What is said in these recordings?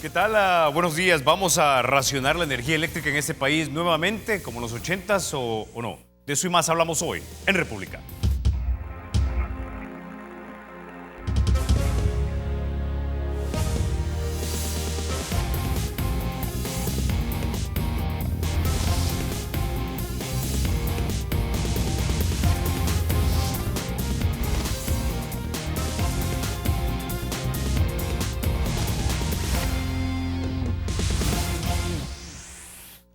¿Qué tal? Buenos días. ¿Vamos a racionar la energía eléctrica en este país nuevamente, como en los 80s o no? De eso y más hablamos hoy en República.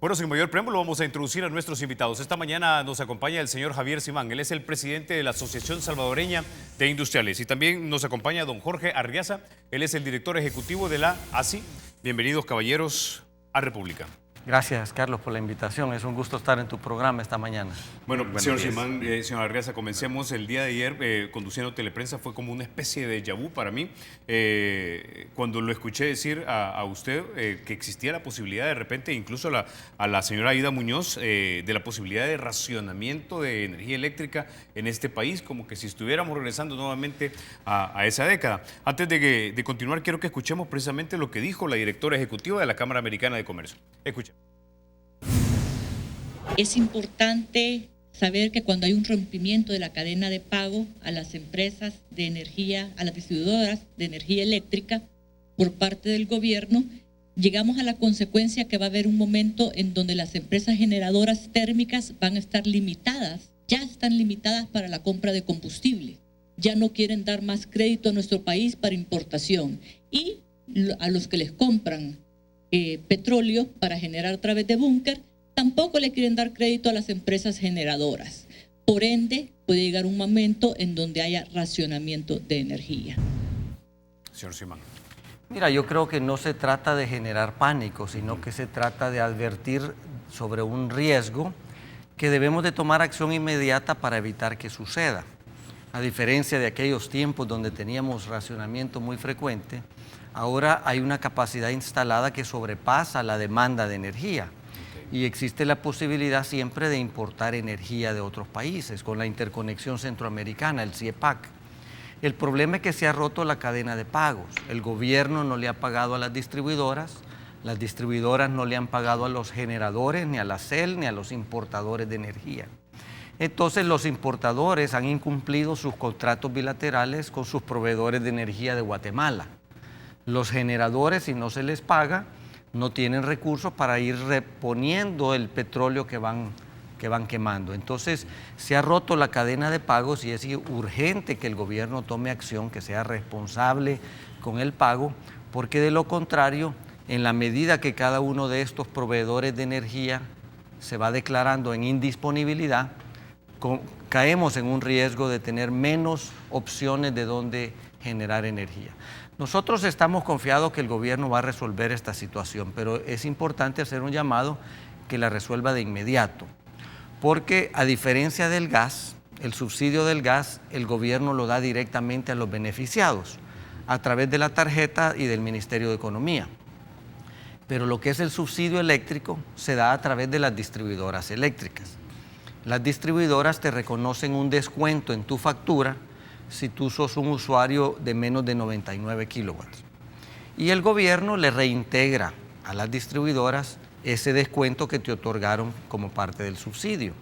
Bueno, sin mayor preámbulo, vamos a introducir a nuestros invitados. Esta mañana nos acompaña el señor Javier Simán. Él es el presidente de la Asociación Salvadoreña de Industriales. Y también nos acompaña don Jorge Arriaza. Él es el director ejecutivo de la ASI. Bienvenidos, caballeros, a República. Gracias, Carlos, por la invitación. Es un gusto estar en tu programa esta mañana. Bueno, señor Simán, señor Arriaza, comencemos. El día de ayer, conduciendo Teleprensa, fue como una especie de déjà vu para mí. Cuando lo escuché decir a usted que existía la posibilidad de repente, incluso a la señora Aida Muñoz, de la posibilidad de racionamiento de energía eléctrica en este país, como que si estuviéramos regresando nuevamente a esa década. Antes de continuar, quiero que escuchemos precisamente lo que dijo la directora ejecutiva de la Cámara Americana de Comercio. Escuchemos. Es importante saber que cuando hay un rompimiento de la cadena de pago a las empresas de energía, a las distribuidoras de energía eléctrica por parte del gobierno, llegamos a la consecuencia que va a haber un momento en donde las empresas generadoras térmicas van a estar limitadas, ya están limitadas para la compra de combustible. Ya no quieren dar más crédito a nuestro país para importación. Y a los que les compran petróleo para generar a través de búnker, tampoco le quieren dar crédito a las empresas generadoras. Por ende, puede llegar un momento en donde haya racionamiento de energía. Señor Simán. Mira, yo creo que no se trata de generar pánico, sino que se trata de advertir sobre un riesgo que debemos de tomar acción inmediata para evitar que suceda. A diferencia de aquellos tiempos donde teníamos racionamiento muy frecuente, ahora hay una capacidad instalada que sobrepasa la demanda de energía. Y existe la posibilidad siempre de importar energía de otros países con la interconexión centroamericana, el CIEPAC. El problema es que se ha roto la cadena de pagos. El gobierno no le ha pagado a las distribuidoras no le han pagado a los generadores, ni a la CEL, ni a los importadores de energía. Entonces los importadores han incumplido sus contratos bilaterales con sus proveedores de energía de Guatemala. Los generadores, si no se les paga, no tienen recursos para ir reponiendo el petróleo que van quemando. Entonces, se ha roto la cadena de pagos y es urgente que el gobierno tome acción, que sea responsable con el pago, porque de lo contrario, en la medida que cada uno de estos proveedores de energía se va declarando en indisponibilidad, caemos en un riesgo de tener menos opciones de dónde generar energía. Nosotros estamos confiados que el gobierno va a resolver esta situación, pero es importante hacer un llamado que la resuelva de inmediato, porque a diferencia del gas, el subsidio del gas, el gobierno lo da directamente a los beneficiados, a través de la tarjeta y del Ministerio de Economía. Pero lo que es el subsidio eléctrico se da a través de las distribuidoras eléctricas. Las distribuidoras te reconocen un descuento en tu factura si tú sos un usuario de menos de 99 kilowatts. Y el gobierno le reintegra a las distribuidoras ese descuento que te otorgaron como parte del subsidio.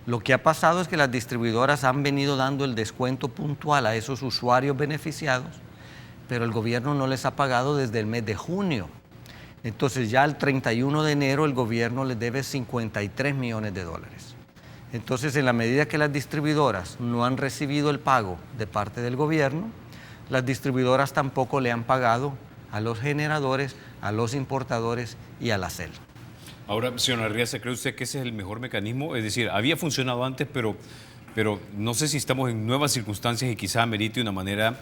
Lo que ha pasado es que las distribuidoras han venido dando el descuento puntual a esos usuarios beneficiados, pero el gobierno no les ha pagado desde el mes de junio. Entonces ya el 31 de enero el gobierno les debe 53 millones de dólares. Entonces, en la medida que las distribuidoras no han recibido el pago de parte del gobierno, las distribuidoras tampoco le han pagado a los generadores, a los importadores y a la CEL. Ahora, señor Arriaza, ¿cree usted que ese es el mejor mecanismo? Es decir, había funcionado antes, pero no sé si estamos en nuevas circunstancias y quizá amerite una manera,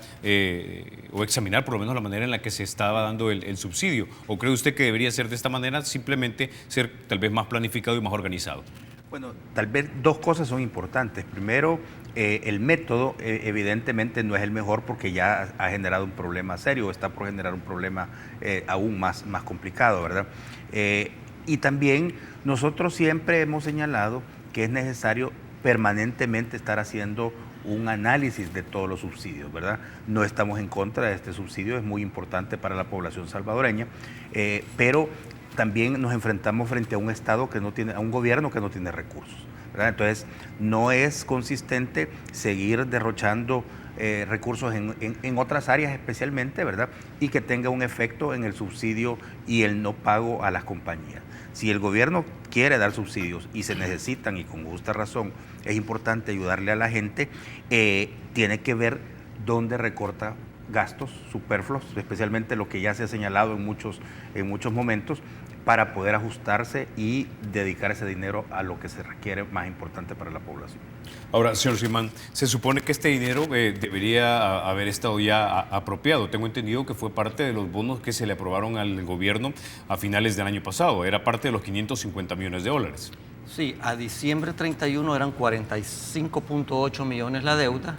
o examinar por lo menos la manera en la que se estaba dando el subsidio. ¿O cree usted que debería ser de esta manera, simplemente ser tal vez más planificado y más organizado? Bueno, tal vez dos cosas son importantes. Primero, el método evidentemente no es el mejor porque ya ha generado un problema serio, está por generar un problema aún más complicado, ¿verdad? Y también nosotros siempre hemos señalado que es necesario permanentemente estar haciendo un análisis de todos los subsidios, ¿verdad? No estamos en contra de este subsidio, es muy importante para la población salvadoreña, pero también nos enfrentamos frente a un Estado que no tiene, a un gobierno que no tiene recursos, ¿verdad? Entonces, no es consistente seguir derrochando recursos en otras áreas especialmente, ¿verdad? Y que tenga un efecto en el subsidio y el no pago a las compañías. Si el gobierno quiere dar subsidios y se necesitan, y con justa razón, es importante ayudarle a la gente, tiene que ver dónde recorta gastos superfluos, especialmente lo que ya se ha señalado en muchos momentos, para poder ajustarse y dedicar ese dinero a lo que se requiere más importante para la población. Ahora, señor Simán, se supone que este dinero debería haber estado ya apropiado. Tengo entendido que fue parte de los bonos que se le aprobaron al gobierno a finales del año pasado. Era parte de los 550 millones de dólares. Sí, a diciembre 31 eran 45.8 millones la deuda,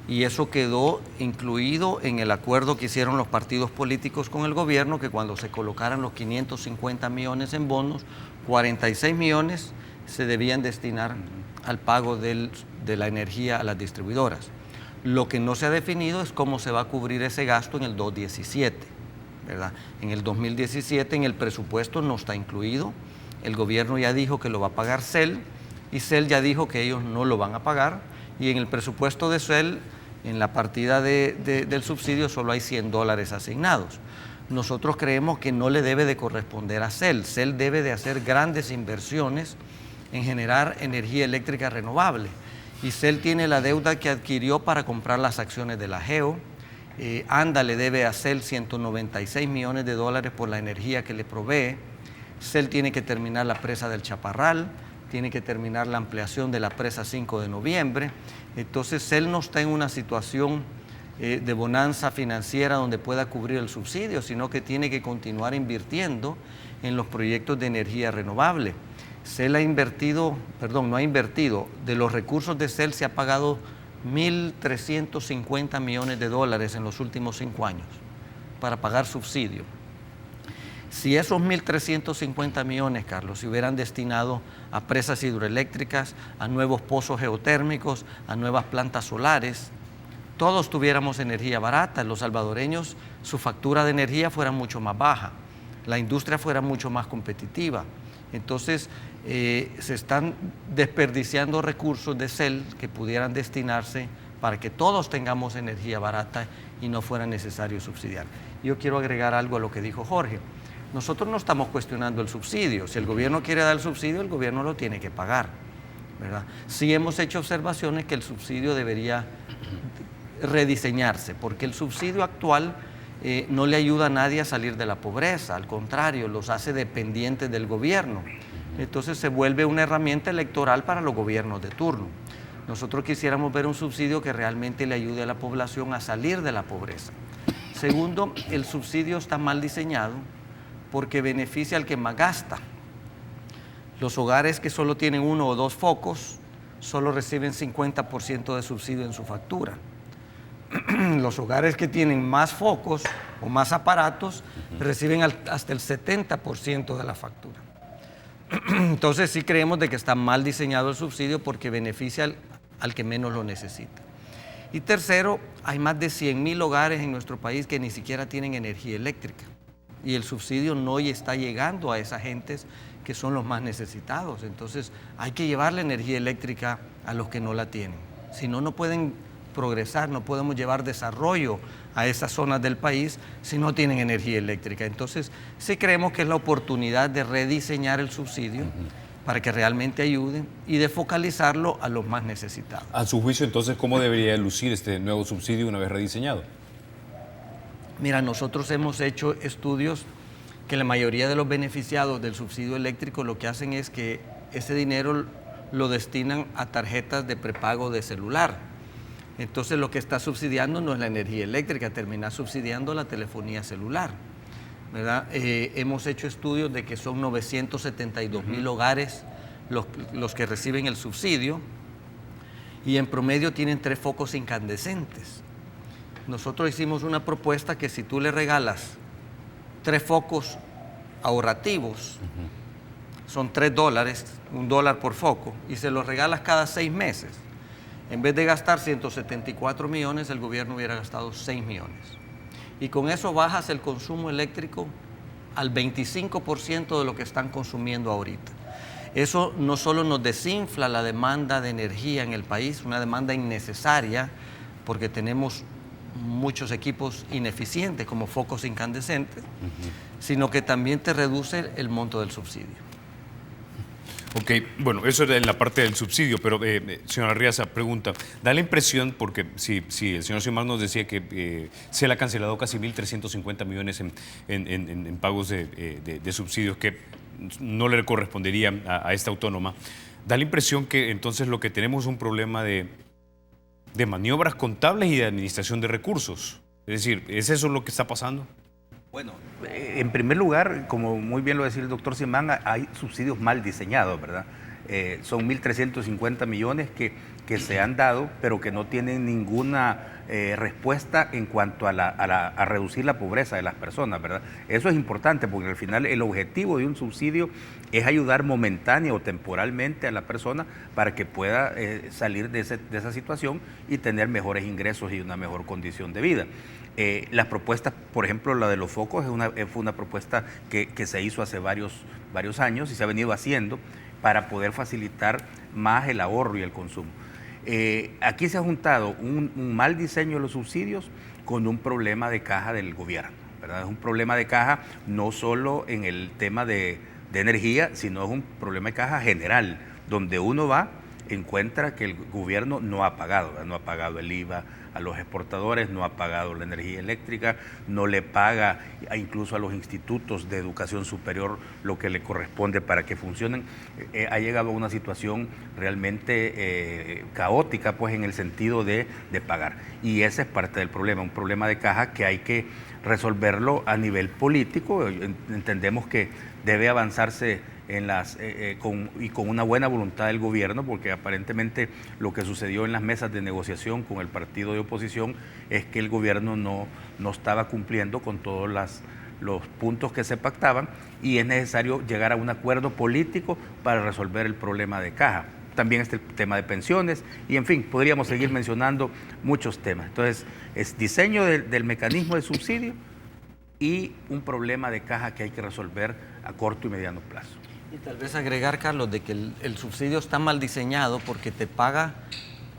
y eso quedó incluido en el acuerdo que hicieron los partidos políticos con el gobierno, que cuando se colocaran los 550 millones en bonos, 46 millones se debían destinar al pago de la energía a las distribuidoras. Lo que no se ha definido es cómo se va a cubrir ese gasto en el 2017, ¿verdad? En el 2017 en el presupuesto no está incluido. El gobierno ya dijo que lo va a pagar CEL, y CEL ya dijo que ellos no lo van a pagar, y en el presupuesto de CEL, en la partida del subsidio, solo hay $100 asignados. Nosotros creemos que no le debe de corresponder a CEL. CEL debe de hacer grandes inversiones en generar energía eléctrica renovable. Y CEL tiene la deuda que adquirió para comprar las acciones de la GEO. ANDA le debe a CEL 196 millones de dólares por la energía que le provee. CEL tiene que terminar la presa del Chaparral, tiene que terminar la ampliación de la presa 5 de noviembre. Entonces, CEL no está en una situación de bonanza financiera donde pueda cubrir el subsidio, sino que tiene que continuar invirtiendo en los proyectos de energía renovable. CEL ha invertido, no ha invertido, de los recursos de CEL se ha pagado 1.350 millones de dólares en los últimos 5 años para pagar subsidio. Si esos 1.350 millones, Carlos, se hubieran destinado a presas hidroeléctricas, a nuevos pozos geotérmicos, a nuevas plantas solares, todos tuviéramos energía barata, los salvadoreños, su factura de energía fuera mucho más baja, la industria fuera mucho más competitiva. Entonces, se están desperdiciando recursos de CEL que pudieran destinarse para que todos tengamos energía barata y no fuera necesario subsidiar. Yo quiero agregar algo a lo que dijo Jorge. Nosotros no estamos cuestionando el subsidio. Si el gobierno quiere dar el subsidio, el gobierno lo tiene que pagar, ¿verdad? Sí hemos hecho observaciones que el subsidio debería rediseñarse, porque el subsidio actual no le ayuda a nadie a salir de la pobreza, al contrario, los hace dependientes del gobierno. Entonces se vuelve una herramienta electoral para los gobiernos de turno. Nosotros quisiéramos ver un subsidio que realmente le ayude a la población a salir de la pobreza. Segundo, el subsidio está mal diseñado porque beneficia al que más gasta. Los hogares que solo tienen 1 o 2 focos solo reciben 50% de subsidio en su factura. Los hogares que tienen más focos o más aparatos reciben hasta el 70% de la factura. Entonces sí creemos de que está mal diseñado el subsidio porque beneficia al que menos lo necesita. Y tercero, hay más de 100,000 hogares en nuestro país que ni siquiera tienen energía eléctrica. Y el subsidio no está llegando a esas gentes que son los más necesitados. Entonces hay que llevarle energía eléctrica a los que no la tienen. Si no, no pueden progresar, no podemos llevar desarrollo a esas zonas del país si no tienen energía eléctrica. Entonces sí creemos que es la oportunidad de rediseñar el subsidio para que realmente ayude y de focalizarlo a los más necesitados. A su juicio, entonces, ¿cómo debería lucir este nuevo subsidio una vez rediseñado? Mira, nosotros hemos hecho estudios que la mayoría de los beneficiados del subsidio eléctrico lo que hacen es que ese dinero lo destinan a tarjetas de prepago de celular. Entonces lo que está subsidiando no es la energía eléctrica, termina subsidiando la telefonía celular, ¿verdad? Hemos hecho estudios de que son 972,000 hogares los que reciben el subsidio y en promedio tienen 3 focos incandescentes. Nosotros hicimos una propuesta que si tú le regalas 3 focos ahorrativos, son $3, $1 por foco, y se los regalas cada 6 meses. En vez de gastar 174 millones, el gobierno hubiera gastado 6 millones. Y con eso bajas el consumo eléctrico al 25% de lo que están consumiendo ahorita. Eso no solo nos desinfla la demanda de energía en el país, una demanda innecesaria, porque tenemos muchos equipos ineficientes como focos incandescentes, sino que también te reduce el monto del subsidio. Ok, bueno, eso es en la parte del subsidio, pero señora Arriaza, pregunta, da la impresión, porque si el señor Xiomara nos decía que se le ha cancelado casi 1.350 millones en pagos de subsidios que no le correspondería a esta autónoma, da la impresión que entonces lo que tenemos es un problema de maniobras contables y de administración de recursos. Es decir, ¿es eso lo que está pasando? Bueno, en primer lugar, como muy bien lo decía el doctor Simán, hay subsidios mal diseñados, ¿verdad? Son 1.350 millones que se han dado, pero que no tienen ninguna respuesta en cuanto a reducir la pobreza de las personas, ¿verdad? Eso es importante porque al final el objetivo de un subsidio es ayudar momentánea o temporalmente a la persona para que pueda salir de esa situación y tener mejores ingresos y una mejor condición de vida. Las propuestas, por ejemplo, la de los focos fue una propuesta que se hizo hace varios años y se ha venido haciendo para poder facilitar más el ahorro y el consumo. Aquí se ha juntado un mal diseño de los subsidios con un problema de caja del gobierno, ¿verdad? Es un problema de caja no solo en el tema de energía, sino es un problema de caja general, donde uno va, encuentra que el gobierno no ha pagado, ¿verdad? No ha pagado el IVA a los exportadores, no ha pagado la energía eléctrica, no le paga incluso a los institutos de educación superior lo que le corresponde para que funcionen. Ha llegado a una situación realmente caótica, pues, en el sentido de pagar. Y ese es parte del problema, un problema de caja que hay que resolverlo a nivel político. Entendemos que debe avanzarse con una buena voluntad del gobierno, porque aparentemente lo que sucedió en las mesas de negociación con el partido de oposición es que el gobierno no estaba cumpliendo con todos los puntos que se pactaban y es necesario llegar a un acuerdo político para resolver el problema de caja. También este tema de pensiones y, en fin, podríamos seguir mencionando muchos temas. Entonces, es diseño del mecanismo de subsidio y un problema de caja que hay que resolver a corto y mediano plazo. Y tal vez agregar, Carlos, de que el subsidio está mal diseñado porque te paga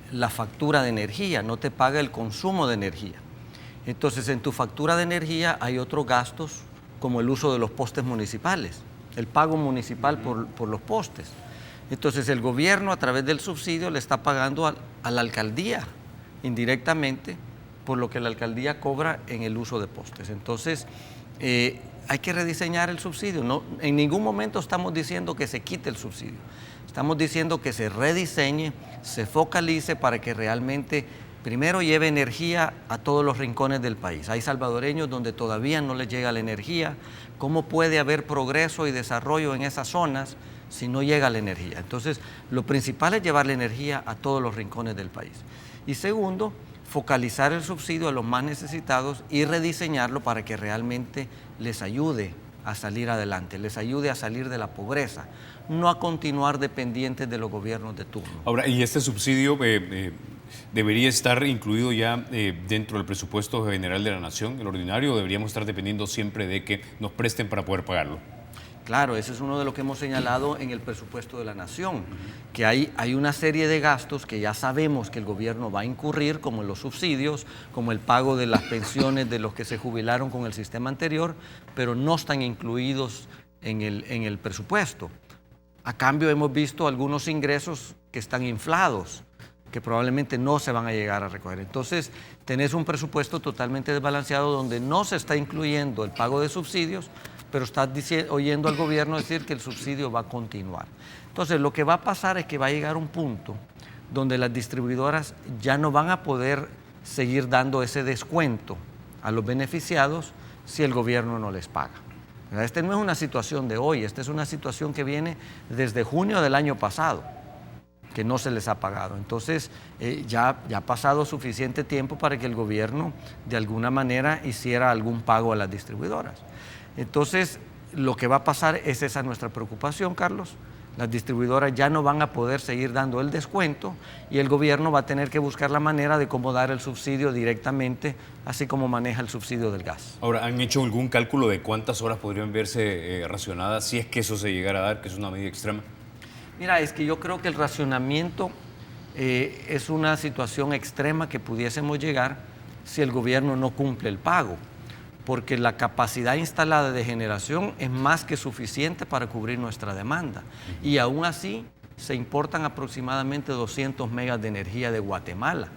la factura de energía, no te paga el consumo de energía. Entonces, en tu factura de energía hay otros gastos como el uso de los postes municipales, el pago municipal por los postes. Entonces, el gobierno a través del subsidio le está pagando a la alcaldía indirectamente por lo que la alcaldía cobra en el uso de postes. Entonces, hay que rediseñar el subsidio. No, en ningún momento estamos diciendo que se quite el subsidio. Estamos diciendo que se rediseñe, se focalice para que realmente primero lleve energía a todos los rincones del país. Hay salvadoreños donde todavía no les llega la energía. ¿Cómo puede haber progreso y desarrollo en esas zonas si no llega la energía? Entonces, lo principal es llevar la energía a todos los rincones del país. Y segundo, focalizar el subsidio a los más necesitados y rediseñarlo para que realmente les ayude a salir adelante, les ayude a salir de la pobreza, no a continuar dependientes de los gobiernos de turno. Ahora, ¿y este subsidio debería estar incluido ya dentro del presupuesto general de la Nación, el ordinario, o deberíamos estar dependiendo siempre de que nos presten para poder pagarlo? Claro, ese es uno de los que hemos señalado en el presupuesto de la Nación, que hay una serie de gastos que ya sabemos que el gobierno va a incurrir, como los subsidios, como el pago de las pensiones de los que se jubilaron con el sistema anterior, pero no están incluidos en el presupuesto. A cambio, hemos visto algunos ingresos que están inflados, que probablemente no se van a llegar a recoger. Entonces, tenés un presupuesto totalmente desbalanceado donde no se está incluyendo el pago de subsidios, pero estás oyendo al gobierno decir que el subsidio va a continuar. Entonces, lo que va a pasar es que va a llegar un punto donde las distribuidoras ya no van a poder seguir dando ese descuento a los beneficiados si el gobierno no les paga. Esta no es una situación de hoy, esta es una situación que viene desde junio del año pasado, que no se les ha pagado. Entonces, ya ha pasado suficiente tiempo para que el gobierno de alguna manera hiciera algún pago a las distribuidoras. Entonces, lo que va a pasar es esa nuestra preocupación, Carlos. Las distribuidoras ya no van a poder seguir dando el descuento y el gobierno va a tener que buscar la manera de cómo dar el subsidio directamente, así como maneja el subsidio del gas. Ahora, ¿han hecho algún cálculo de cuántas horas podrían verse racionadas si es que eso se llegara a dar, que es una medida extrema? Mira, es que yo creo que el racionamiento es una situación extrema que pudiésemos llegar si el gobierno no cumple el pago, porque la capacidad instalada de generación es más que suficiente para cubrir nuestra demanda. Y aún así se importan aproximadamente 200 megas de energía de Guatemala,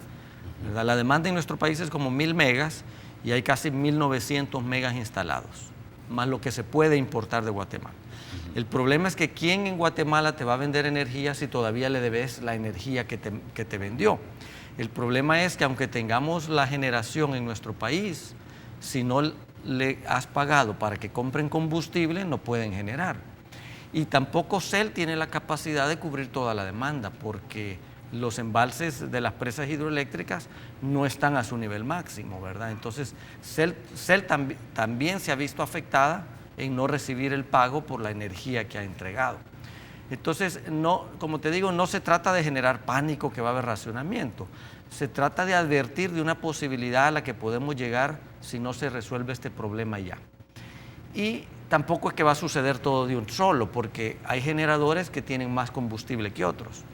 ¿verdad? La demanda en nuestro país es como 1000 megas y hay casi 1900 megas instalados, más lo que se puede importar de Guatemala. El problema es que ¿quién en Guatemala te va a vender energía si todavía le debes la energía que te vendió? El problema es que aunque tengamos la generación en nuestro país, si no le has pagado para que compren combustible, no pueden generar. Y tampoco CEL tiene la capacidad de cubrir toda la demanda, porque los embalses de las presas hidroeléctricas no están a su nivel máximo, ¿verdad? Entonces, CEL también se ha visto afectada en no recibir el pago por la energía que ha entregado. Entonces, no, como te digo, no se trata de generar pánico que va a haber racionamiento. Se trata de advertir de una posibilidad a la que podemos llegar si no se resuelve este problema ya. Y tampoco es que va a suceder todo de un solo, porque hay generadores que tienen más combustible que otros.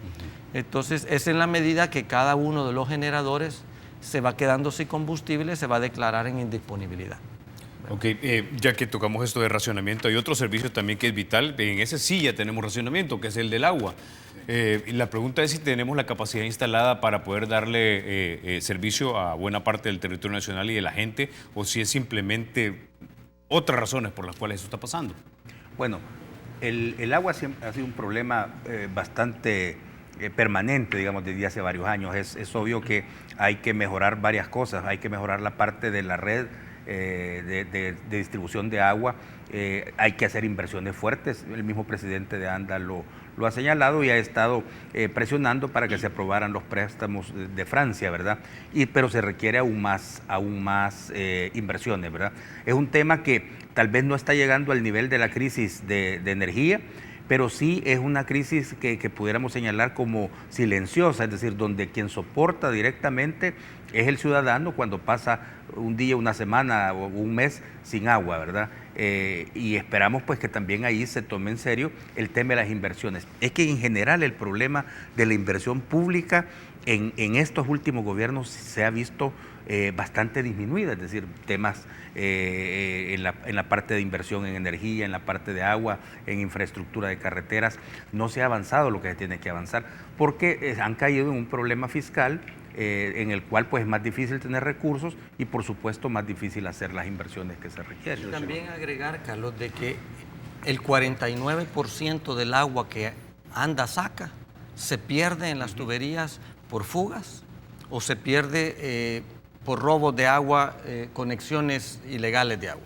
Entonces, es en la medida que cada uno de los generadores se va quedando sin combustible, se va a declarar en indisponibilidad. Ok, ya que tocamos esto de racionamiento, hay otro servicio también que es vital, en ese sí ya tenemos racionamiento, que es el del agua. La pregunta es si tenemos la capacidad instalada para poder darle servicio a buena parte del territorio nacional y de la gente, o si es simplemente otras razones por las cuales eso está pasando. Bueno, el agua siempre ha sido un problema bastante permanente, digamos, desde hace varios años. Es obvio que hay que mejorar varias cosas, hay que mejorar la parte de la red de distribución de agua, hay que hacer inversiones fuertes. El mismo presidente de ANDA lo ha señalado y ha estado presionando para que se aprobaran los préstamos de Francia, ¿verdad? Pero se requiere aún más inversiones, ¿verdad? Es un tema que tal vez no está llegando al nivel de la crisis de energía, pero sí es una crisis que pudiéramos señalar como silenciosa, es decir, donde quien soporta directamente es el ciudadano cuando pasa un día, una semana o un mes sin agua, ¿verdad? Y esperamos pues que también ahí se tome en serio el tema de las inversiones. Es que en general el problema de la inversión pública en estos últimos gobiernos se ha visto bastante disminuida, es decir, temas en la parte de inversión en energía, en la parte de agua, en infraestructura de carreteras, no se ha avanzado lo que se tiene que avanzar, porque han caído en un problema fiscal en el cual pues es más difícil tener recursos y por supuesto más difícil hacer las inversiones que se requieren. Y también agregar, Carlos, de que el 49% del agua que ANDA saca se pierde en las tuberías por fugas o se pierde por robos de agua, conexiones ilegales de agua.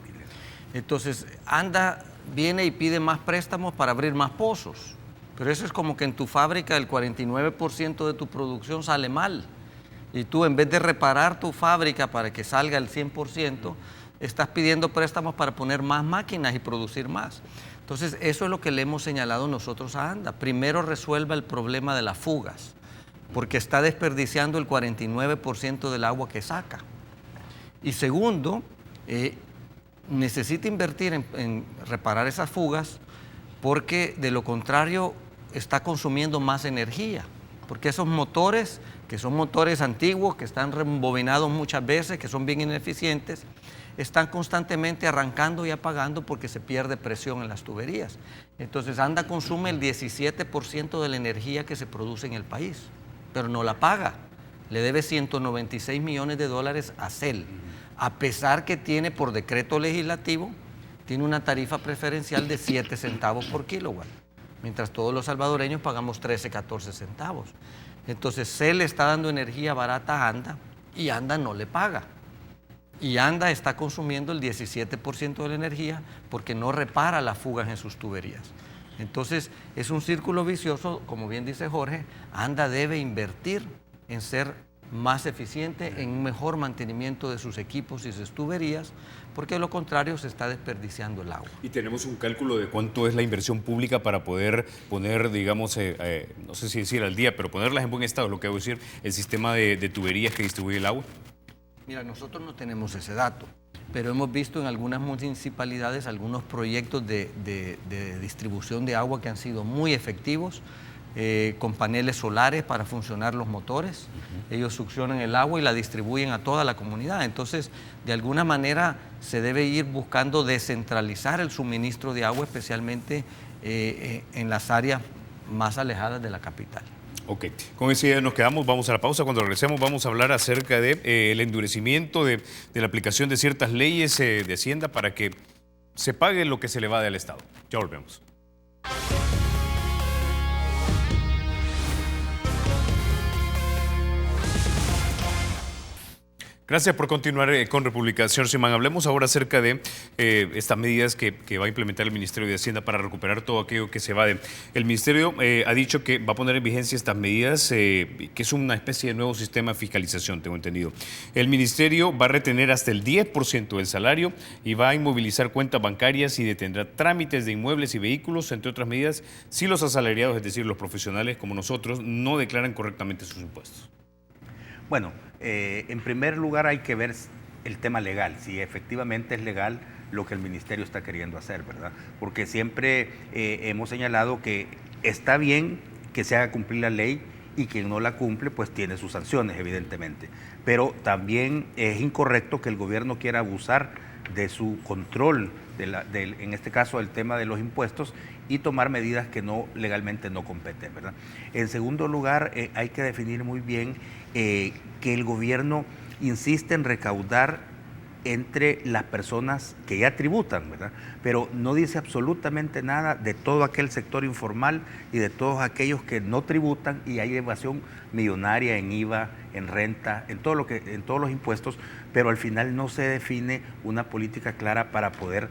Entonces, ANDA viene y pide más préstamos para abrir más pozos, pero eso es como que en tu fábrica el 49% de tu producción sale mal. Y tú, en vez de reparar tu fábrica para que salga el 100%, estás pidiendo préstamos para poner más máquinas y producir más. Entonces, eso es lo que le hemos señalado nosotros a ANDA. Primero, resuelva el problema de las fugas, porque está desperdiciando el 49% del agua que saca. Y segundo, necesita invertir en reparar esas fugas, porque de lo contrario está consumiendo más energía. Porque esos motores, que son motores antiguos, que están rebobinados muchas veces, que son bien ineficientes, están constantemente arrancando y apagando porque se pierde presión en las tuberías. Entonces ANDA consume el 17% de la energía que se produce en el país, pero no la paga. Le debe 196 millones de dólares a CEL, a pesar que tiene por decreto legislativo, tiene una tarifa preferencial de 7 centavos por kilowatt, mientras todos los salvadoreños pagamos 13, 14 centavos. Entonces CEL está dando energía barata a ANDA y ANDA no le paga. Y ANDA está consumiendo el 17% de la energía porque no repara las fugas en sus tuberías. Entonces es un círculo vicioso, como bien dice Jorge. ANDA debe invertir en ser más eficiente, en un mejor mantenimiento de sus equipos y sus tuberías, porque de lo contrario se está desperdiciando el agua. Y tenemos un cálculo de cuánto es la inversión pública para poder poner, digamos, no sé si decir al día, pero ponerlas en buen estado, lo que debo decir, el sistema de tuberías que distribuye el agua. Mira, nosotros no tenemos ese dato, pero hemos visto en algunas municipalidades algunos proyectos de distribución de agua que han sido muy efectivos, con paneles solares para funcionar los motores. Ellos succionan el agua y la distribuyen a toda la comunidad. Entonces, de alguna manera se debe ir buscando descentralizar el suministro de agua, especialmente en las áreas más alejadas de la capital. Ok, con esa idea nos quedamos, vamos a la pausa. Cuando regresemos vamos a hablar acerca de el endurecimiento de la aplicación de ciertas leyes de Hacienda para que se pague lo que se le va del Estado. Ya volvemos. Gracias por continuar con República. Señor Simán, hablemos ahora acerca de estas medidas que va a implementar el Ministerio de Hacienda para recuperar todo aquello que se evade. El Ministerio ha dicho que va a poner en vigencia estas medidas, que es una especie de nuevo sistema de fiscalización, tengo entendido. El Ministerio va a retener hasta el 10% del salario y va a inmovilizar cuentas bancarias y detendrá trámites de inmuebles y vehículos, entre otras medidas, si los asalariados, es decir, los profesionales como nosotros, no declaran correctamente sus impuestos. Bueno, en primer lugar hay que ver el tema legal, si efectivamente es legal lo que el ministerio está queriendo hacer, ¿verdad? Porque siempre hemos señalado que está bien que se haga cumplir la ley y quien no la cumple pues tiene sus sanciones, evidentemente. Pero también es incorrecto que el gobierno quiera abusar de su control, en este caso el tema de los impuestos, y tomar medidas que legalmente no competen, ¿verdad? En segundo lugar, hay que definir muy bien que el gobierno insiste en recaudar entre las personas que ya tributan, ¿verdad? Pero no dice absolutamente nada de todo aquel sector informal y de todos aquellos que no tributan, y hay evasión millonaria en IVA, en renta, en todos los impuestos, pero al final no se define una política clara para poder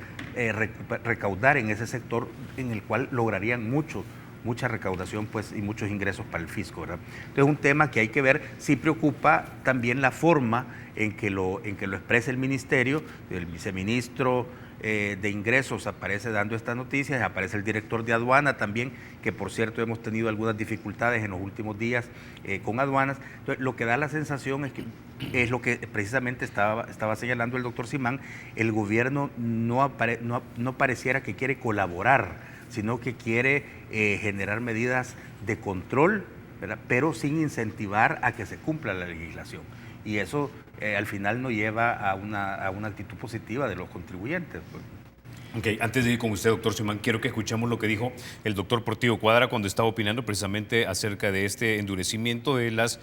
recaudar en ese sector en el cual lograrían mucha recaudación pues, y muchos ingresos para el fisco, ¿verdad? Entonces es un tema que hay que ver. Sí preocupa también la forma en que lo expresa el ministerio. El viceministro de Ingresos aparece dando estas noticias, aparece el director de aduana también, que por cierto hemos tenido algunas dificultades en los últimos días con aduanas. Entonces, lo que da la sensación es que es lo que precisamente estaba señalando el doctor Simán, el gobierno no pareciera que quiere colaborar, sino que quiere generar medidas de control, ¿verdad? Pero sin incentivar a que se cumpla la legislación. Y eso al final no lleva a una actitud positiva de los contribuyentes. Ok, antes de ir con usted, doctor Simán, quiero que escuchemos lo que dijo el doctor Portillo Cuadra cuando estaba opinando precisamente acerca de este endurecimiento de las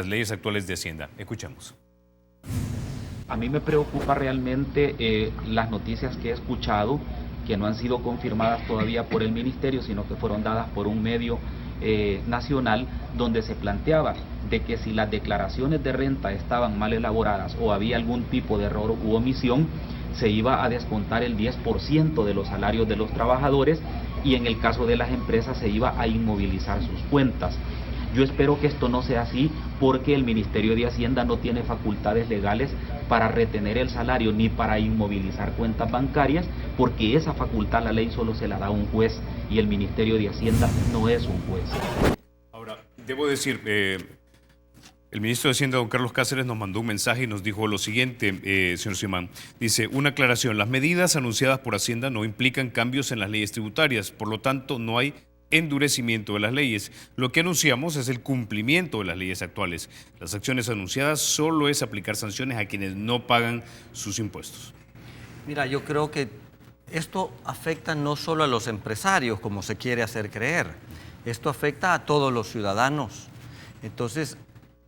leyes actuales de Hacienda. Escuchamos. A mí me preocupa realmente las noticias que he escuchado, que no han sido confirmadas todavía por el ministerio, sino que fueron dadas por un medio nacional, donde se planteaba de que si las declaraciones de renta estaban mal elaboradas o había algún tipo de error u omisión, se iba a descontar el 10% de los salarios de los trabajadores, y en el caso de las empresas se iba a inmovilizar sus cuentas. Yo espero que esto no sea así, porque el Ministerio de Hacienda no tiene facultades legales para retener el salario ni para inmovilizar cuentas bancarias, porque esa facultad la ley solo se la da a un juez y el Ministerio de Hacienda no es un juez. Ahora, debo decir, el ministro de Hacienda, don Carlos Cáceres, nos mandó un mensaje y nos dijo lo siguiente, señor Simán. Dice, una aclaración, las medidas anunciadas por Hacienda no implican cambios en las leyes tributarias, por lo tanto no hay endurecimiento de las leyes. Lo que anunciamos es el cumplimiento de las leyes actuales. Las acciones anunciadas solo es aplicar sanciones a quienes no pagan sus impuestos. Mira, yo creo que esto afecta no solo a los empresarios, como se quiere hacer creer. Esto afecta a todos los ciudadanos. Entonces,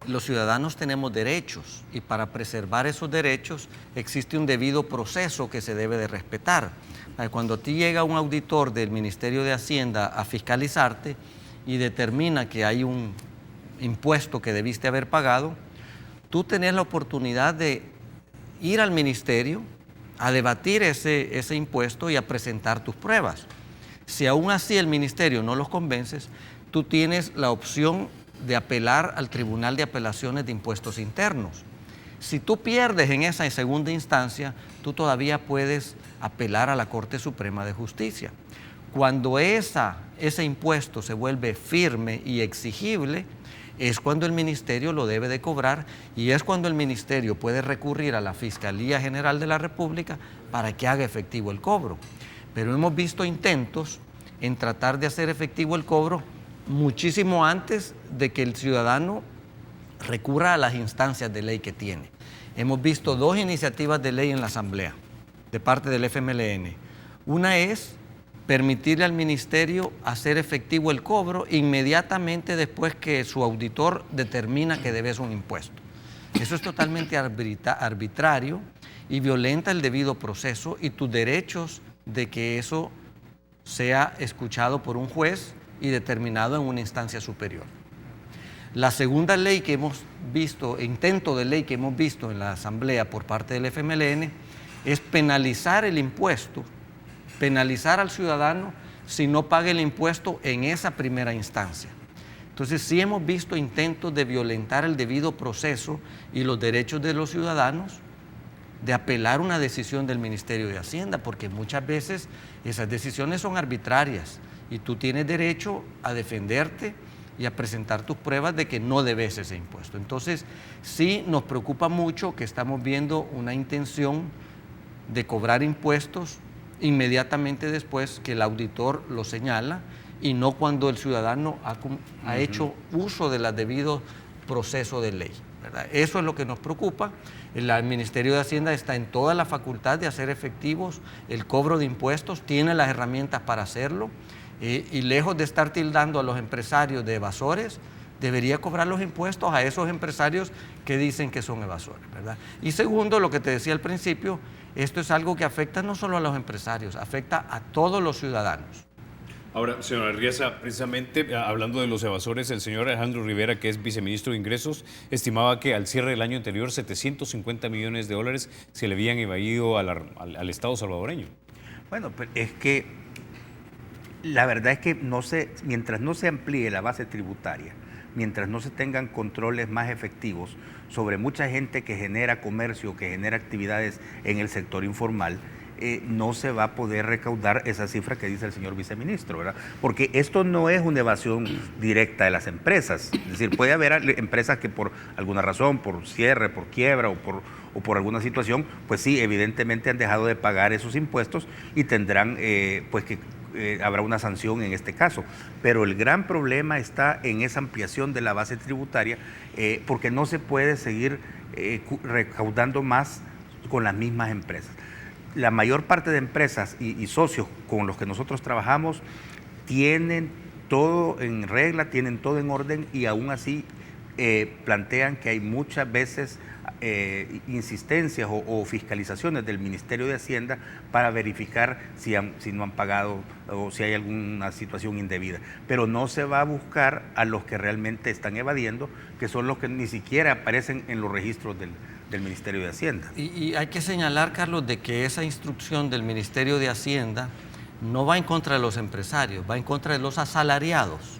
los ciudadanos tenemos derechos, y para preservar esos derechos existe un debido proceso que se debe de respetar. Cuando a ti llega un auditor del Ministerio de Hacienda a fiscalizarte y determina que hay un impuesto que debiste haber pagado, tú tenés la oportunidad de ir al ministerio a debatir ese impuesto y a presentar tus pruebas. Si aún así el ministerio no los convences, tú tienes la opción de apelar al Tribunal de Apelaciones de Impuestos Internos. Si tú pierdes en esa segunda instancia, tú todavía puedes apelar a la Corte Suprema de Justicia. Cuando ese impuesto se vuelve firme y exigible, es cuando el ministerio lo debe de cobrar y es cuando el ministerio puede recurrir a la Fiscalía General de la República para que haga efectivo el cobro. Pero hemos visto intentos en tratar de hacer efectivo el cobro muchísimo antes de que el ciudadano recurra a las instancias de ley que tiene. Hemos visto 2 iniciativas de ley en la Asamblea de parte del FMLN. Una es permitirle al ministerio hacer efectivo el cobro inmediatamente después que su auditor determina que debes un impuesto. Eso es totalmente arbitrario y violenta el debido proceso y tus derechos de que eso sea escuchado por un juez y determinado en una instancia superior. La segunda ley que hemos visto, intento de ley que hemos visto en la Asamblea por parte del FMLN, es penalizar el impuesto, penalizar al ciudadano si no paga el impuesto en esa primera instancia. Entonces sí hemos visto intentos de violentar el debido proceso y los derechos de los ciudadanos, de apelar una decisión del Ministerio de Hacienda, porque muchas veces esas decisiones son arbitrarias y tú tienes derecho a defenderte y a presentar tus pruebas de que no debes ese impuesto. Entonces, sí nos preocupa mucho que estamos viendo una intención de cobrar impuestos inmediatamente después que el auditor lo señala y no cuando el ciudadano ha hecho uso del debido proceso de ley, ¿verdad? Eso es lo que nos preocupa. El Ministerio de Hacienda está en toda la facultad de hacer efectivos el cobro de impuestos, tiene las herramientas para hacerlo y lejos de estar tildando a los empresarios de evasores, debería cobrar los impuestos a esos empresarios que dicen que son evasores, ¿verdad? Y segundo, lo que te decía al principio, esto es algo que afecta no solo a los empresarios, afecta a todos los ciudadanos. Ahora, señor Arriaza, precisamente hablando de los evasores, el señor Alejandro Rivera, que es viceministro de Ingresos, estimaba que al cierre del año anterior 750 millones de dólares se le habían evadido al Estado salvadoreño. Bueno, pues es que la verdad es que mientras no se amplíe la base tributaria, mientras no se tengan controles más efectivos sobre mucha gente que genera comercio, que genera actividades en el sector informal, no se va a poder recaudar esa cifra que dice el señor viceministro, ¿verdad? Porque esto no es una evasión directa de las empresas. Es decir, puede haber empresas que por alguna razón, por cierre, por quiebra o por alguna situación, pues sí, evidentemente han dejado de pagar esos impuestos y tendrán habrá una sanción en este caso. Pero el gran problema está en esa ampliación de la base tributaria, porque no se puede seguir recaudando más con las mismas empresas. La mayor parte de empresas y socios con los que nosotros trabajamos tienen todo en regla, tienen todo en orden y aún así plantean que hay muchas veces insistencias o fiscalizaciones del Ministerio de Hacienda para verificar si no han pagado o si hay alguna situación indebida. Pero no se va a buscar a los que realmente están evadiendo, que son los que ni siquiera aparecen en los registros del Ministerio de Hacienda. Y hay que señalar, Carlos, de que esa instrucción del Ministerio de Hacienda no va en contra de los empresarios, va en contra de los asalariados.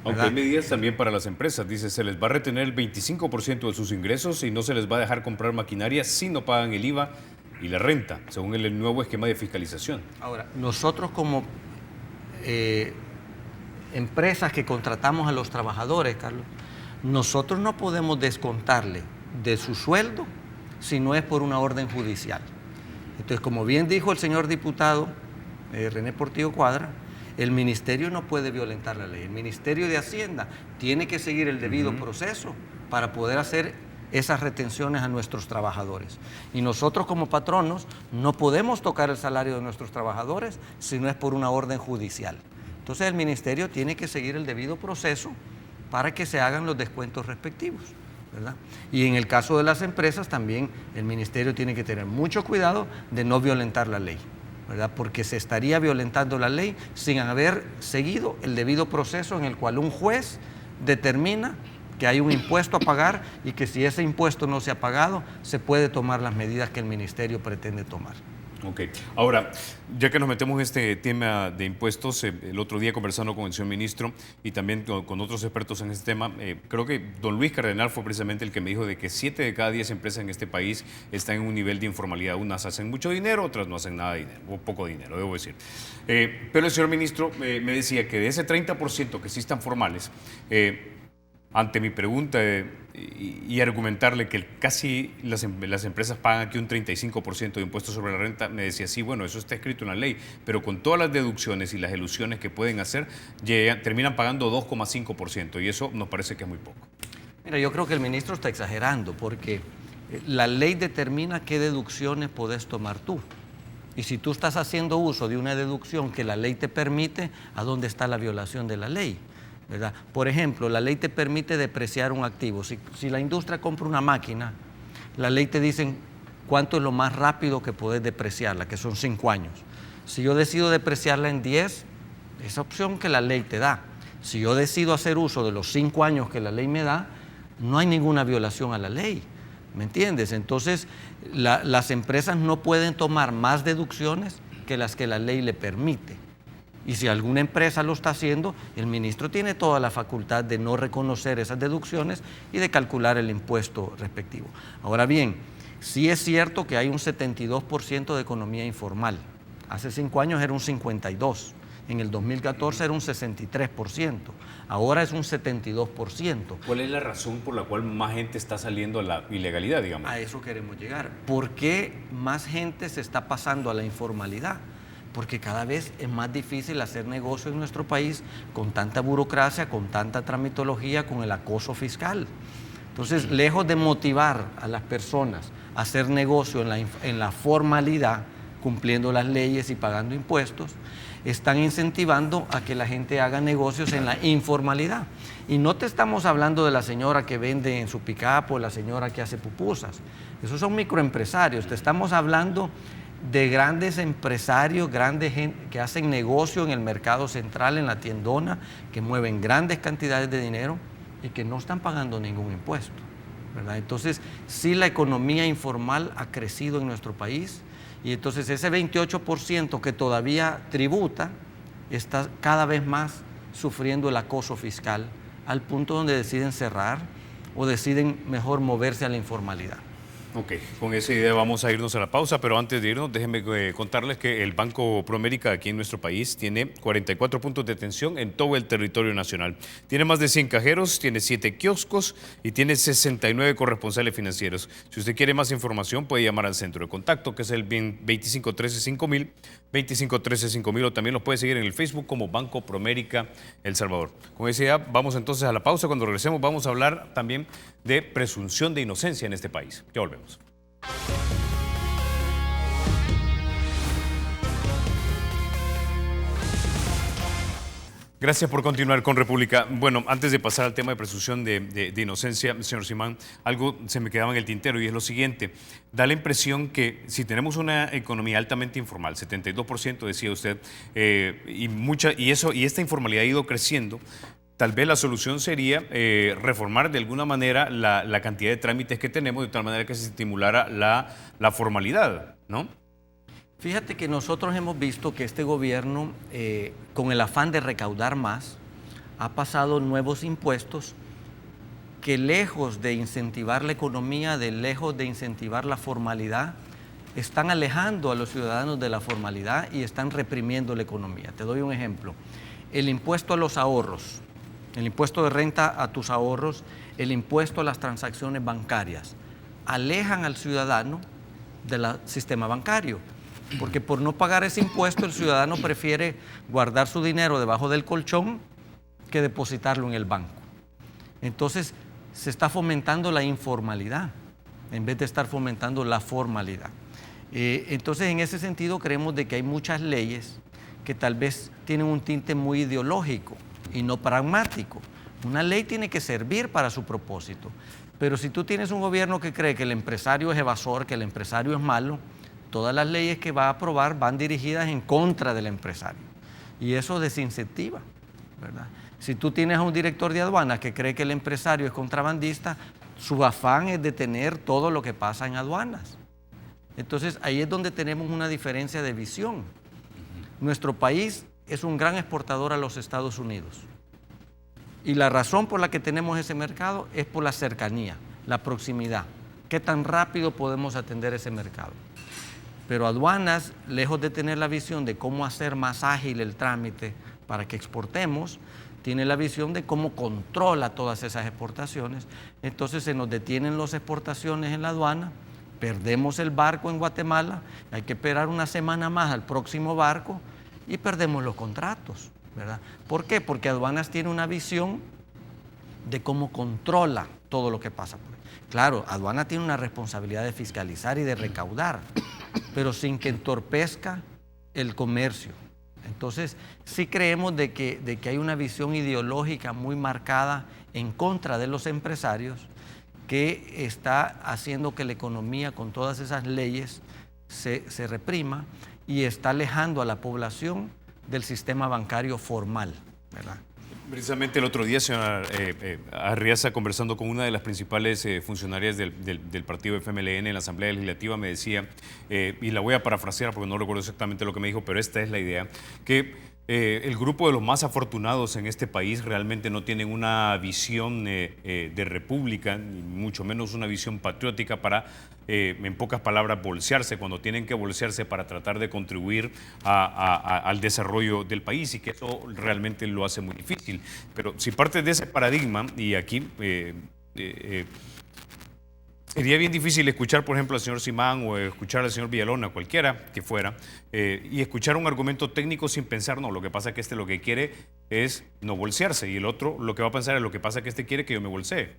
Aunque hay medidas también para las empresas, dice, se les va a retener el 25% de sus ingresos y no se les va a dejar comprar maquinaria si no pagan el IVA y la renta, según el nuevo esquema de fiscalización. Ahora, nosotros como empresas que contratamos a los trabajadores, Carlos, nosotros no podemos descontarle de su sueldo si no es por una orden judicial. Entonces, como bien dijo el señor diputado René Portillo Cuadra, el ministerio no puede violentar la ley. El Ministerio de Hacienda tiene que seguir el debido proceso para poder hacer esas retenciones a nuestros trabajadores. Y nosotros como patronos no podemos tocar el salario de nuestros trabajadores si no es por una orden judicial. Entonces el ministerio tiene que seguir el debido proceso para que se hagan los descuentos respectivos, ¿verdad? Y en el caso de las empresas también el ministerio tiene que tener mucho cuidado de no violentar la ley, ¿verdad? Porque se estaría violentando la ley sin haber seguido el debido proceso en el cual un juez determina que hay un impuesto a pagar y que si ese impuesto no se ha pagado, se puede tomar las medidas que el ministerio pretende tomar. Ok. Ahora, ya que nos metemos en este tema de impuestos, el otro día conversando con el señor ministro y también con otros expertos en este tema, creo que don Luis Cardenal fue precisamente el que me dijo de que 7 de cada 10 empresas en este país están en un nivel de informalidad. Unas hacen mucho dinero, otras no hacen nada de dinero, o poco dinero, debo decir. Pero el señor ministro me decía que de ese 30% que sí están formales, ante mi pregunta y argumentarle que casi las empresas pagan aquí un 35% de impuestos sobre la renta, me decía, sí, bueno, eso está escrito en la ley, pero con todas las deducciones y las elusiones que pueden hacer, terminan pagando 2,5%, y eso nos parece que es muy poco. Mira, yo creo que el ministro está exagerando, porque la ley determina qué deducciones puedes tomar tú. Y si tú estás haciendo uso de una deducción que la ley te permite, ¿a dónde está la violación de la ley? ¿Verdad? Por ejemplo, la ley te permite depreciar un activo. Si la industria compra una máquina, la ley te dice cuánto es lo más rápido que puedes depreciarla, que son 5 años. Si yo decido depreciarla en 10, esa opción que la ley te da. Si yo decido hacer uso de los 5 años que la ley me da, no hay ninguna violación a la ley. ¿Me entiendes? Entonces, las empresas no pueden tomar más deducciones que las que la ley le permite. Y si alguna empresa lo está haciendo, el ministro tiene toda la facultad de no reconocer esas deducciones y de calcular el impuesto respectivo. Ahora bien, sí es cierto que hay un 72% de economía informal. Hace 5 años era un 52%, en el 2014 era un 63%, ahora es un 72%. ¿Cuál es la razón por la cual más gente está saliendo a la ilegalidad, digamos? A eso queremos llegar. ¿Por qué más gente se está pasando a la informalidad? Porque cada vez es más difícil hacer negocio en nuestro país con tanta burocracia, con tanta tramitología, con el acoso fiscal. Entonces, lejos de motivar a las personas a hacer negocio en la formalidad, cumpliendo las leyes y pagando impuestos, están incentivando a que la gente haga negocios en la informalidad. Y no te estamos hablando de la señora que vende en su pick-up o la señora que hace pupusas. Esos son microempresarios. Te estamos hablando de grandes empresarios, grandes gente que hacen negocio en el mercado central, en la tiendona, que mueven grandes cantidades de dinero y que no están pagando ningún impuesto, ¿verdad? Entonces, sí, la economía informal ha crecido en nuestro país, y entonces ese 28% que todavía tributa está cada vez más sufriendo el acoso fiscal, al punto donde deciden cerrar o deciden mejor moverse a la informalidad. Ok, con esa idea vamos a irnos a la pausa, pero antes de irnos, déjenme contarles que el Banco Promérica aquí en nuestro país tiene 44 puntos de atención en todo el territorio nacional. Tiene más de 100 cajeros, tiene 7 kioscos y tiene 69 corresponsales financieros. Si usted quiere más información, puede llamar al centro de contacto, que es el 2513-5000, 2513-5000, o también los puede seguir en el Facebook como Banco Promérica El Salvador. Con esa idea, vamos entonces a la pausa. Cuando regresemos, vamos a hablar también de presunción de inocencia en este país. Ya volvemos. Gracias por continuar con República. Bueno, antes de pasar al tema de presunción de inocencia, señor Simán, algo se me quedaba en el tintero y es lo siguiente. Da la impresión que si tenemos una economía altamente informal, 72% decía usted, y esta informalidad ha ido creciendo, tal vez la solución sería reformar de alguna manera la cantidad de trámites que tenemos, de tal manera que se estimulara la formalidad, ¿no? Fíjate que nosotros hemos visto que este gobierno, con el afán de recaudar más, ha pasado nuevos impuestos que, lejos de incentivar la economía, lejos de incentivar la formalidad, están alejando a los ciudadanos de la formalidad y están reprimiendo la economía. Te doy un ejemplo. El impuesto a los ahorros, el impuesto de renta a tus ahorros, el impuesto a las transacciones bancarias, alejan al ciudadano del sistema bancario. Porque por no pagar ese impuesto, el ciudadano prefiere guardar su dinero debajo del colchón que depositarlo en el banco. Entonces, se está fomentando la informalidad en vez de estar fomentando la formalidad. Entonces, en ese sentido, creemos de que hay muchas leyes que tal vez tienen un tinte muy ideológico y no pragmático. Una ley tiene que servir para su propósito. Pero si tú tienes un gobierno que cree que el empresario es evasor, que el empresario es malo, todas las leyes que va a aprobar van dirigidas en contra del empresario. Y eso desincentiva, ¿verdad? Si tú tienes a un director de aduanas que cree que el empresario es contrabandista, su afán es detener todo lo que pasa en aduanas. Entonces, ahí es donde tenemos una diferencia de visión. Nuestro país es un gran exportador a los Estados Unidos. Y la razón por la que tenemos ese mercado es por la cercanía, la proximidad. ¿Qué tan rápido podemos atender ese mercado? Pero aduanas, lejos de tener la visión de cómo hacer más ágil el trámite para que exportemos, tiene la visión de cómo controla todas esas exportaciones. Entonces se nos detienen las exportaciones en la aduana, perdemos el barco en Guatemala, hay que esperar una semana más al próximo barco y perdemos los contratos, ¿verdad? ¿Por qué? Porque aduanas tiene una visión de cómo controla todo lo que pasa por ahí. Claro, aduana tiene una responsabilidad de fiscalizar y de recaudar, pero sin que entorpezca el comercio. Entonces, sí creemos de que hay una visión ideológica muy marcada en contra de los empresarios que está haciendo que la economía con todas esas leyes se reprima y está alejando a la población del sistema bancario formal, ¿verdad? Precisamente el otro día, señora Arriaza, conversando con una de las principales funcionarias del partido FMLN en la Asamblea Legislativa, me decía, y la voy a parafrasear porque no recuerdo exactamente lo que me dijo, pero esta es la idea, que el grupo de los más afortunados en este país realmente no tienen una visión de república, ni mucho menos una visión patriótica para, en pocas palabras, bolsearse cuando tienen que bolsearse para tratar de contribuir al desarrollo del país, y que eso realmente lo hace muy difícil. Pero si partes de ese paradigma, y aquí sería bien difícil escuchar, por ejemplo, al señor Simán o escuchar al señor Villalona, cualquiera que fuera, y escuchar un argumento técnico sin pensar, no, lo que pasa es que este lo que quiere es no bolsearse, y el otro lo que va a pensar es lo que pasa es que este quiere que yo me bolsee.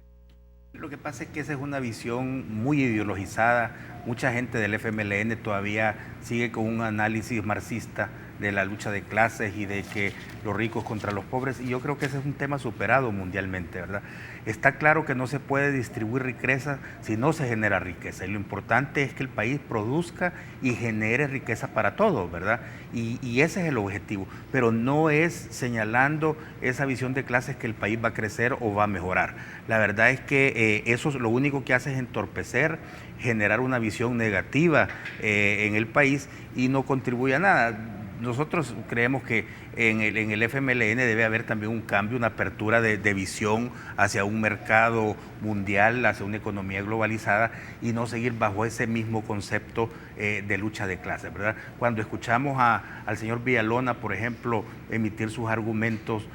Lo que pasa es que esa es una visión muy ideologizada. Mucha gente del FMLN todavía sigue con un análisis marxista de la lucha de clases y de que los ricos contra los pobres, y yo creo que ese es un tema superado mundialmente, ¿verdad? Está claro que no se puede distribuir riqueza si no se genera riqueza, y lo importante es que el país produzca y genere riqueza para todos, ¿verdad? Y ese es el objetivo, pero no es señalando esa visión de clases que el país va a crecer o va a mejorar. La verdad es que eso lo único que hace es entorpecer, generar una visión negativa en el país y no contribuye a nada. Nosotros creemos que en el FMLN debe haber también un cambio, una apertura de visión hacia un mercado mundial, hacia una economía globalizada, y no seguir bajo ese mismo concepto de lucha de clases, ¿verdad? Cuando escuchamos al señor Villalona, por ejemplo, emitir sus argumentos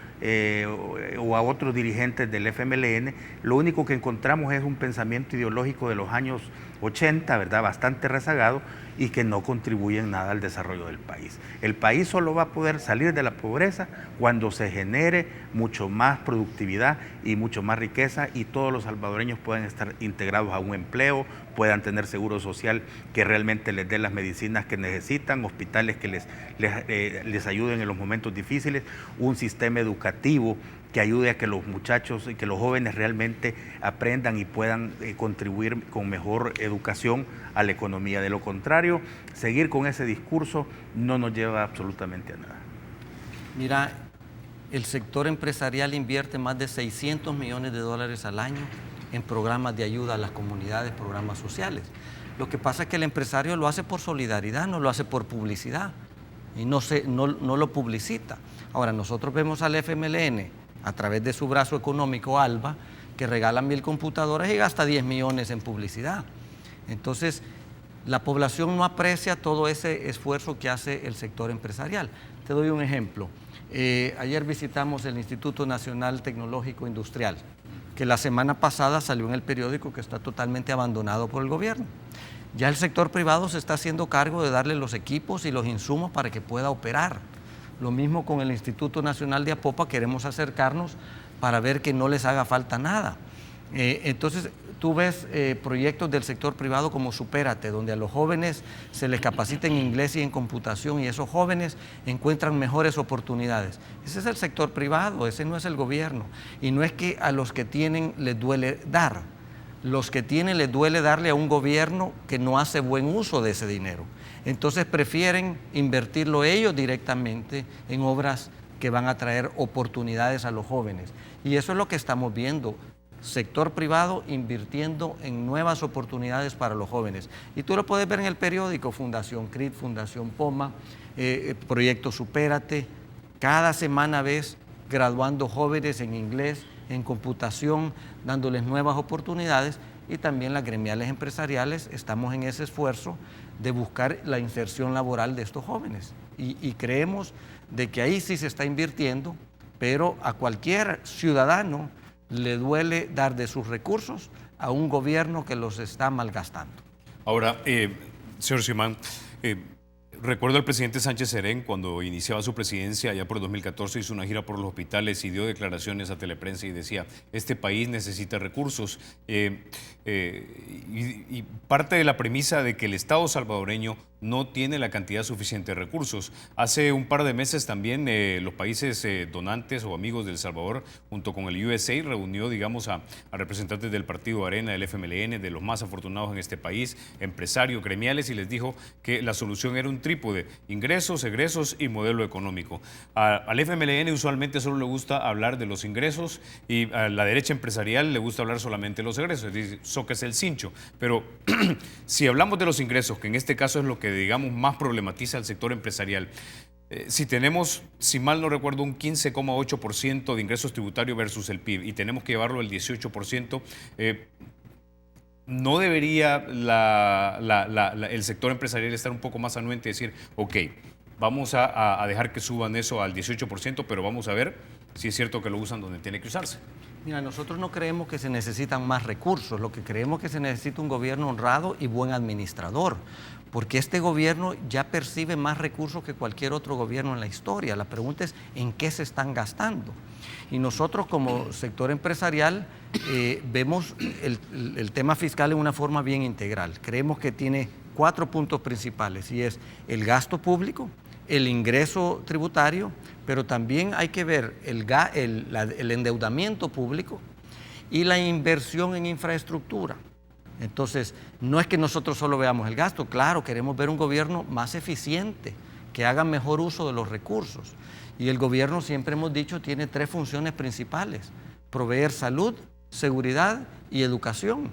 o a otros dirigentes del FMLN, lo único que encontramos es un pensamiento ideológico de los años 80, ¿verdad? Bastante rezagado, y que no contribuye en nada al desarrollo del país. El país solo va a poder salir de la pobreza cuando se genere mucho más productividad y mucho más riqueza, y todos los salvadoreños puedan estar integrados a un empleo, puedan tener seguro social que realmente les dé las medicinas que necesitan, hospitales que les ayuden en los momentos difíciles, un sistema educativo que ayude a que los muchachos y que los jóvenes realmente aprendan y puedan contribuir con mejor educación a la economía. De lo contrario, seguir con ese discurso no nos lleva absolutamente a nada. Mira, el sector empresarial invierte más de 600 millones de dólares al año en programas de ayuda a las comunidades, programas sociales. Lo que pasa es que el empresario lo hace por solidaridad, no lo hace por publicidad, y no lo publicita. Ahora, nosotros vemos al FMLN a través de su brazo económico, ALBA, que regala 1000 computadoras y gasta 10 millones en publicidad. Entonces, la población no aprecia todo ese esfuerzo que hace el sector empresarial. Te doy un ejemplo. Ayer visitamos el Instituto Nacional Tecnológico Industrial, que la semana pasada salió en el periódico que está totalmente abandonado por el gobierno. Ya el sector privado se está haciendo cargo de darle los equipos y los insumos para que pueda operar. Lo mismo con el Instituto Nacional de Apopa, queremos acercarnos para ver que no les haga falta nada. Entonces, tú ves proyectos del sector privado como Supérate, donde a los jóvenes se les capacita en inglés y en computación, y esos jóvenes encuentran mejores oportunidades. Ese es el sector privado, ese no es el gobierno. Y no es que a los que tienen les duele dar. Los que tienen les duele darle a un gobierno que no hace buen uso de ese dinero. Entonces prefieren invertirlo ellos directamente en obras que van a traer oportunidades a los jóvenes. Y eso es lo que estamos viendo. sector privado invirtiendo en nuevas oportunidades para los jóvenes. Y tú lo puedes ver en el periódico, Fundación CRIT, Fundación POMA, Proyecto Supérate. Cada semana ves graduando jóvenes en inglés, en computación, dándoles nuevas oportunidades, y también las gremiales empresariales estamos en ese esfuerzo de buscar la inserción laboral de estos jóvenes. Y creemos de que ahí sí se está invirtiendo, pero a cualquier ciudadano le duele dar de sus recursos a un gobierno que los está malgastando. Ahora, señor Simán, recuerdo al presidente Sánchez Serén cuando iniciaba su presidencia allá por 2014, hizo una gira por los hospitales y dio declaraciones a Teleprensa y decía, este país necesita recursos. Y parte de la premisa de que el Estado salvadoreño no tiene la cantidad suficiente de recursos. Hace un par de meses también los países donantes o amigos de El Salvador, junto con el USA, reunió, digamos, a representantes del Partido Arena, del FMLN, de los más afortunados en este país, empresarios, gremiales, y les dijo que la solución era un trípode: ingresos, egresos y modelo económico. Al FMLN usualmente solo le gusta hablar de los ingresos y a la derecha empresarial le gusta hablar solamente de los egresos, es decir, eso que es el cincho. Pero si hablamos de los ingresos, que en este caso es lo que, digamos, más problematiza al sector empresarial, si tenemos, si mal no recuerdo, un 15,8% de ingresos tributarios versus el PIB y tenemos que llevarlo al 18%, ¿no debería el sector empresarial estar un poco más anuente y decir, ok, vamos a dejar que suban eso al 18%, pero vamos a ver si es cierto que lo usan donde tiene que usarse? Mira, nosotros no creemos que se necesitan más recursos, lo que creemos que se necesita un gobierno honrado y buen administrador, porque este gobierno ya percibe más recursos que cualquier otro gobierno en la historia. La pregunta es, ¿en qué se están gastando? Y nosotros como sector empresarial vemos el tema fiscal en una forma bien integral. Creemos que tiene 4 puntos principales, y es el gasto público, el ingreso tributario, pero también hay que ver el endeudamiento público y la inversión en infraestructura. Entonces, no es que nosotros solo veamos el gasto, claro, queremos ver un gobierno más eficiente, que haga mejor uso de los recursos. Y el gobierno, siempre hemos dicho, tiene 3 funciones principales: proveer salud, seguridad y educación.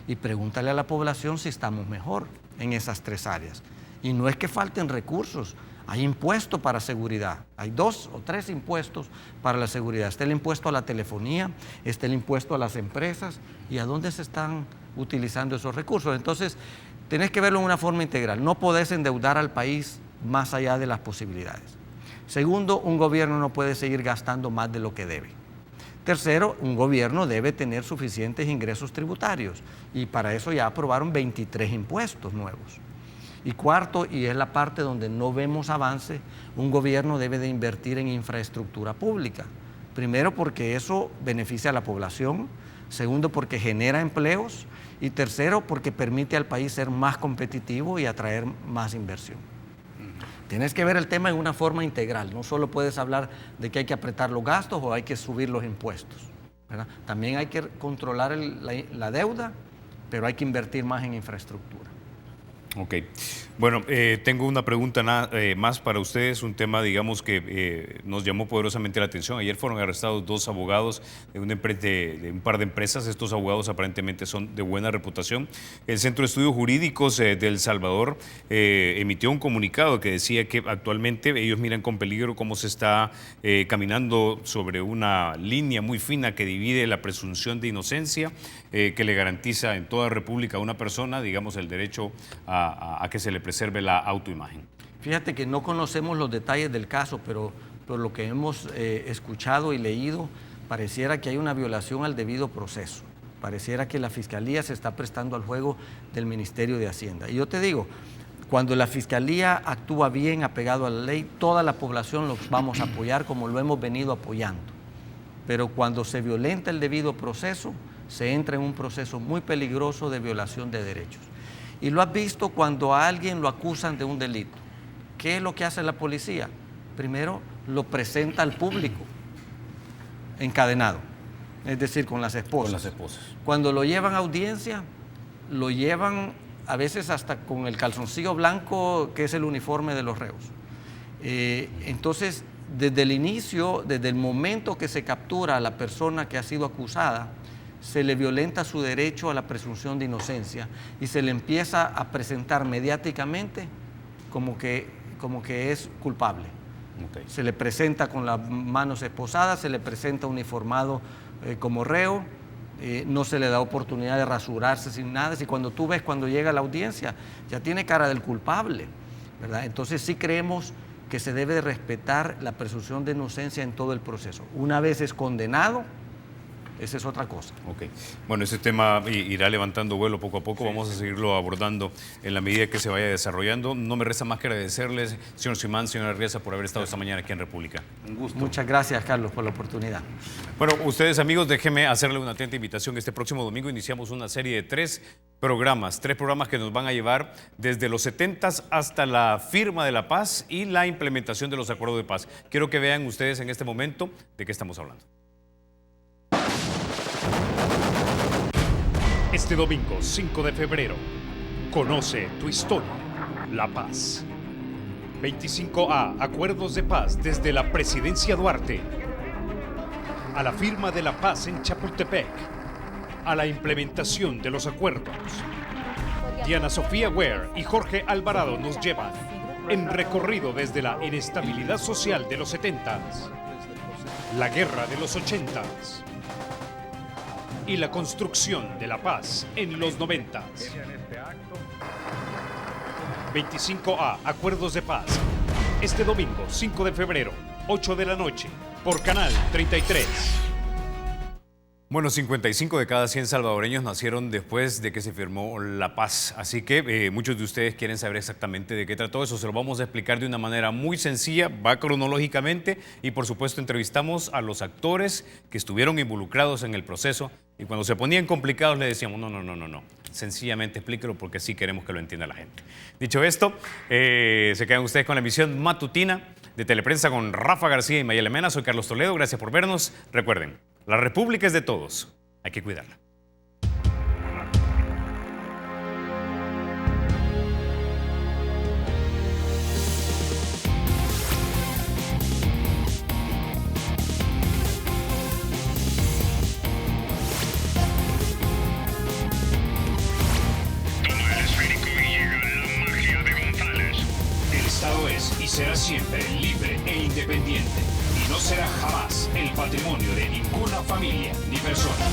Y pregúntale a la población si estamos mejor en esas 3 áreas. Y no es que falten recursos. Hay impuestos para seguridad, hay 2 o 3 impuestos para la seguridad. Está el impuesto a la telefonía, está el impuesto a las empresas, y ¿a dónde se están utilizando esos recursos? Entonces, tenés que verlo de una forma integral. No podés endeudar al país más allá de las posibilidades. Segundo, un gobierno no puede seguir gastando más de lo que debe. Tercero, un gobierno debe tener suficientes ingresos tributarios, y para eso ya aprobaron 23 impuestos nuevos. Y cuarto, y es la parte donde no vemos avance, un gobierno debe de invertir en infraestructura pública. Primero, porque eso beneficia a la población. Segundo, porque genera empleos. Y tercero, porque permite al país ser más competitivo y atraer más inversión. Tienes que ver el tema en una forma integral. No solo puedes hablar de que hay que apretar los gastos o hay que subir los impuestos, ¿verdad? También hay que controlar la deuda, pero hay que invertir más en infraestructura. Ok. Bueno, tengo una pregunta más para ustedes, un tema, digamos, que nos llamó poderosamente la atención. Ayer fueron arrestados 2 abogados de un par de empresas. Estos abogados aparentemente son de buena reputación. El Centro de Estudios Jurídicos de El Salvador emitió un comunicado que decía que actualmente ellos miran con peligro cómo se está caminando sobre una línea muy fina que divide la presunción de inocencia, que le garantiza en toda república a una persona, digamos, el derecho a que se le preserve la autoimagen. Fíjate que no conocemos los detalles del caso, pero por lo que hemos escuchado y leído, pareciera que hay una violación al debido proceso. Pareciera que la Fiscalía se está prestando al juego del Ministerio de Hacienda. Y yo te digo, cuando la Fiscalía actúa bien, apegado a la ley, toda la población los vamos a apoyar como lo hemos venido apoyando. Pero cuando se violenta el debido proceso, se entra en un proceso muy peligroso de violación de derechos. Y lo has visto cuando a alguien lo acusan de un delito. ¿Qué es lo que hace la policía? Primero lo presenta al público encadenado, es decir, con las esposas. Con las esposas. Cuando lo llevan a audiencia, lo llevan a veces hasta con el calzoncillo blanco, que es el uniforme de los reos. Entonces, desde el inicio, desde el momento que se captura a la persona que ha sido acusada, se le violenta su derecho a la presunción de inocencia y se le empieza a presentar mediáticamente como que es culpable. Okay. Se le presenta con las manos esposadas, se le presenta uniformado como reo, no se le da oportunidad de rasurarse sin nada. Y cuando tú ves cuando llega a la audiencia, ya tiene cara del culpable, ¿verdad? Entonces sí creemos que se debe de respetar la presunción de inocencia en todo el proceso. Una vez es condenado, esa es otra cosa. Ok. Bueno, ese tema irá levantando vuelo poco a poco. Vamos a seguirlo abordando en la medida que se vaya desarrollando. No me resta más que agradecerles, señor Simán, señora Arriaza, por haber estado esta mañana aquí en República. Un gusto. Muchas gracias, Carlos, por la oportunidad. Bueno, ustedes, amigos, déjenme hacerle una atenta invitación. Este próximo domingo iniciamos una serie de tres programas que nos van a llevar desde los 70s hasta la firma de la paz y la implementación de los acuerdos de paz. Quiero que vean ustedes en este momento de qué estamos hablando. Este domingo, 5 de febrero, conoce tu historia, La Paz. 25A, Acuerdos de Paz desde la Presidencia Duarte a la firma de la paz en Chapultepec, a la implementación de los acuerdos. Diana Sofía Ware y Jorge Alvarado nos llevan en recorrido desde la inestabilidad social de los 70s, la guerra de los 80s, y la construcción de la paz en los 90s. 25A, Acuerdos de Paz. Este domingo, 5 de febrero, 8 de la noche, por Canal 33. Bueno, 55 de cada 100 salvadoreños nacieron después de que se firmó la paz. Así que muchos de ustedes quieren saber exactamente de qué trató eso. Se lo vamos a explicar de una manera muy sencilla, va cronológicamente y por supuesto entrevistamos a los actores que estuvieron involucrados en el proceso y cuando se ponían complicados le decíamos no. Sencillamente explíquelo porque sí queremos que lo entienda la gente. Dicho esto, se quedan ustedes con la emisión matutina de Teleprensa con Rafa García y Mayela Mena. Soy Carlos Toledo, gracias por vernos. Recuerden, la República es de todos, hay que cuidarla. Toma el esférico y llega la magia de González. El Estado es y será siempre libre e independiente. Y no será jamás el patrimonio de ninguna familia ni persona.